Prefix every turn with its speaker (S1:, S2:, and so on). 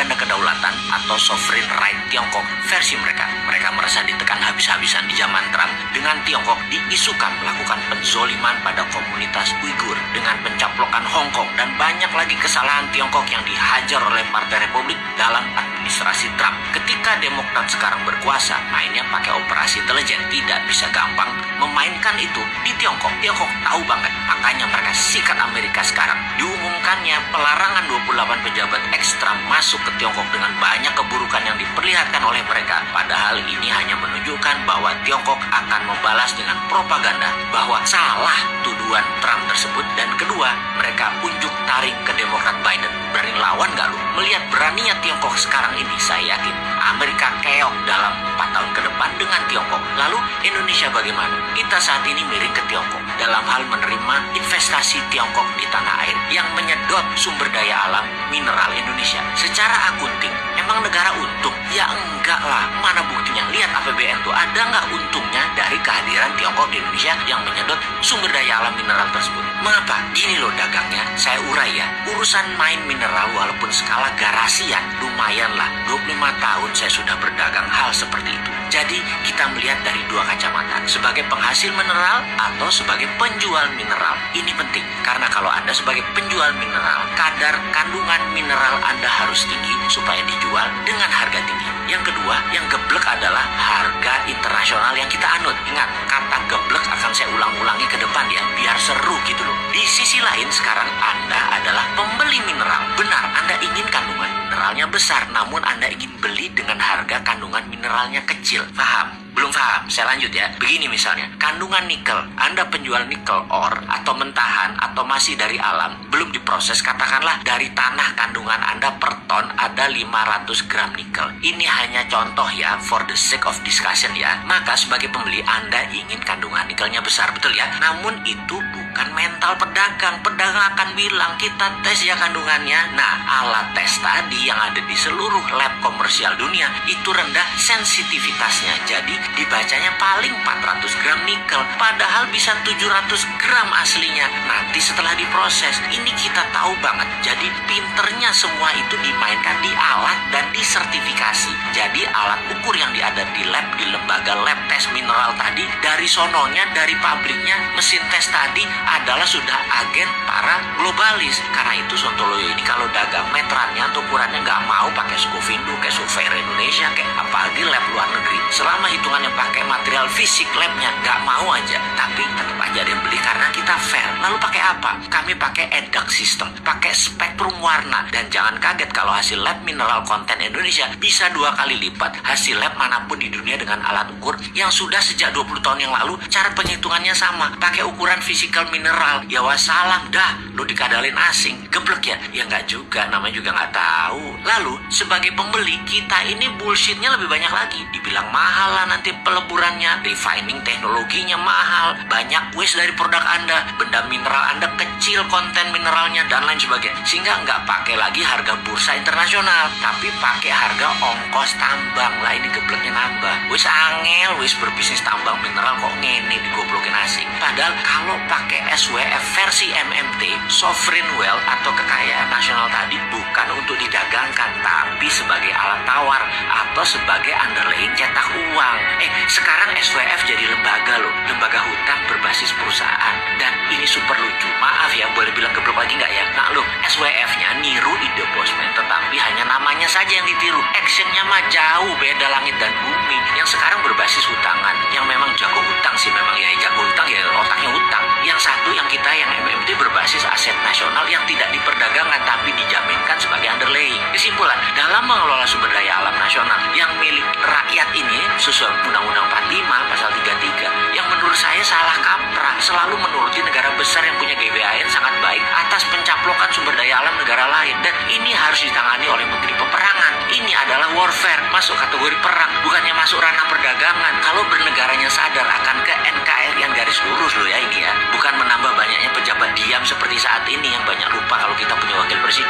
S1: propaganda kedaulatan atau sovereign right Tiongkok versi mereka. Mereka merasa ditekan habis-habisan di zaman Trump dengan Tiongkok diisukan melakukan penzoliman pada komunitas Uighur dengan pencaplokan Hong Kong dan banyak lagi kesalahan Tiongkok yang dihajar oleh Partai Republik dalam administrasi Trump. Ketika Demokrat sekarang berkuasa, mainnya pakai operasi intelijen, tidak bisa gampang memainkan itu di Tiongkok. Tiongkok tahu banget, makanya mereka sikat Amerika sekarang. Diumumkannya pelarangan 28 pejabat ekstra masuk ke Tiongkok dengan banyak keburukan yang diperlihatkan oleh mereka. Padahal ini hanya menunjukkan bahwa Tiongkok akan membalas dengan propaganda bahwa salah tuduhan Trump tersebut. Dan kedua, mereka unjuk taring ke Demokrat Biden. Berani lawan gak lu? Melihat beraninya Tiongkok sekarang ini, saya yakin Amerika keok dalam 4 tahun ke depan dengan Tiongkok. Lalu Indonesia bagaimana? Kita saat ini miring ke Tiongkok dalam hal menerima investasi Tiongkok di tanah air yang menyedot sumber daya alam mineral Indonesia. Secara akunting, emang negara untung? Ya enggak lah, mana buktinya? Lihat APBN tuh, ada nggak untungnya dari kehadiran Tiongkok di Indonesia yang menyedot sumber daya alam mineral tersebut? Mengapa? Gini loh dagangnya, saya urai ya. Urusan main mineral walaupun skala garasian, lumayan lah. 25 tahun saya sudah berdagang hal seperti itu. Jadi kita melihat dari dua kacamata, sebagai penghasil mineral atau sebagai penjual mineral. Ini penting, karena kalau Anda sebagai penjual mineral, kadar kandungan mineral Anda harus tinggi supaya dijual dengan harga tinggi. Yang kedua, yang geblek adalah harga internasional yang kita anut. Ingat, kata geblek akan saya ulang-ulangi ke depan ya, biar seru gitu loh. Di sisi lain, sekarang Anda adalah pembeli mineral. Benar, Anda ingin kandungan mineralnya besar, namun Anda ingin beli dengan harga kandungan mineralnya kecil. Paham? Belum paham? Saya lanjut ya. Begini misalnya, kandungan nikel, Anda penjual nikel ore atau mentahan atau masih dari alam, belum diproses, katakanlah dari tanah kandungan Anda per ton ada 500 gram nikel. Ini hanya contoh ya, for the sake of discussion ya. Maka sebagai pembeli Anda ingin kandungan nikelnya besar, betul ya? Namun itu bukan mental pedagang. Pedagang akan bilang, kita tes ya kandungannya. Nah, alat tes tadi yang ada di seluruh lab komersial dunia itu rendah sensitivitasnya. Jadi dibacanya paling 400 gram nikel, padahal bisa 700 gram aslinya. Nanti setelah diproses, ini kita tahu banget. Jadi pinternya semua itu dimainkan di alat dan disertifikasi. Jadi alat ukur yang ada di lab, di lembaga lab tes mineral tadi, dari sononya, dari pabriknya, mesin tes tadi adalah sudah agen para globalis. Karena itu Sontoloyo ini kalau dagang meterannya atau ukurannya nggak mau pakai Scovindo, kayak Surveyor Indonesia, kayak apalagi lab luar negeri. Selama hitungannya pakai material fisik labnya, nggak mau aja. Tapi tetap aja ada yang beli karena kita fair. Lalu pakai apa? Kami pakai EDAC system, pakai spektrum warna. Dan jangan kaget kalau hasil lab mineral konten Indonesia bisa 2 kali lipat hasil lab manapun di dunia dengan alat ukur yang sudah sejak 20 tahun yang lalu cara penghitungannya sama. Pakai ukuran fisikal mineral. Ya wassalam dah, lu dikadalin asing. Geblek ya? Ya nggak juga, namanya juga nggak tahu. Lalu sebagai pembeli, kita ini bullshitnya lebih banyak lagi. Dibilang mahal lah nanti peleburannya, refining teknologinya mahal, banyak waste dari produk Anda, benda mineral Anda kecil konten mineralnya dan lain sebagainya. Sehingga nggak pakai lagi harga bursa internasional, tapi pakai harga ongkos tambang. Lah ini gebleknya nambah. Wis angel, wis berbisnis tambang mineral kok ngene digoblokin asing. Padahal kalau pakai SWF versi MMT, sovereign wealth atau kekayaan nasional tadi bukan untuk didagangkan, tapi sebagai alat tawar atau sebagai underlying cetak uang. Sekarang SWF jadi lembaga loh, lembaga hutang berbasis perusahaan. Dan ini super lucu. Maaf ya, boleh bilang geblok lagi nggak ya? Nah loh, SWF-nya niru ide Bosman, tetapi hanya namanya saja yang ditiru. Actionnya mah jauh beda langit dan bumi. Yang sekarang berbasis hutangan, yang memang jago hutang sih, memang ya jago hutang ya otaknya hutang. Yang satu yang kita yang MMT berbasis aset nasional yang tidak diperdagangkan tapi dijaminkan sebagai underlying. Kesimpulan, dalam mengelola sumber daya alam nasional yang milik rakyat ini sesuai Undang-Undang 45 pasal 33 yang menurut saya salah kaprah, selalu menuruti negara besar yang punya GBHN sangat baik atas pencaplokan sumber daya alam negara lain. Dan ini harus ditangani oleh Menteri Peperangan. Ini adalah warfare, masuk kategori perang, bukannya masuk ranah perdagangan. Kalau bernegaranya sadar akan ke NKRI yang garis lurus loh ya ini ya, bukan menambah banyaknya pejabat diam seperti saat ini yang banyak lupa kalau kita punya wakil presiden.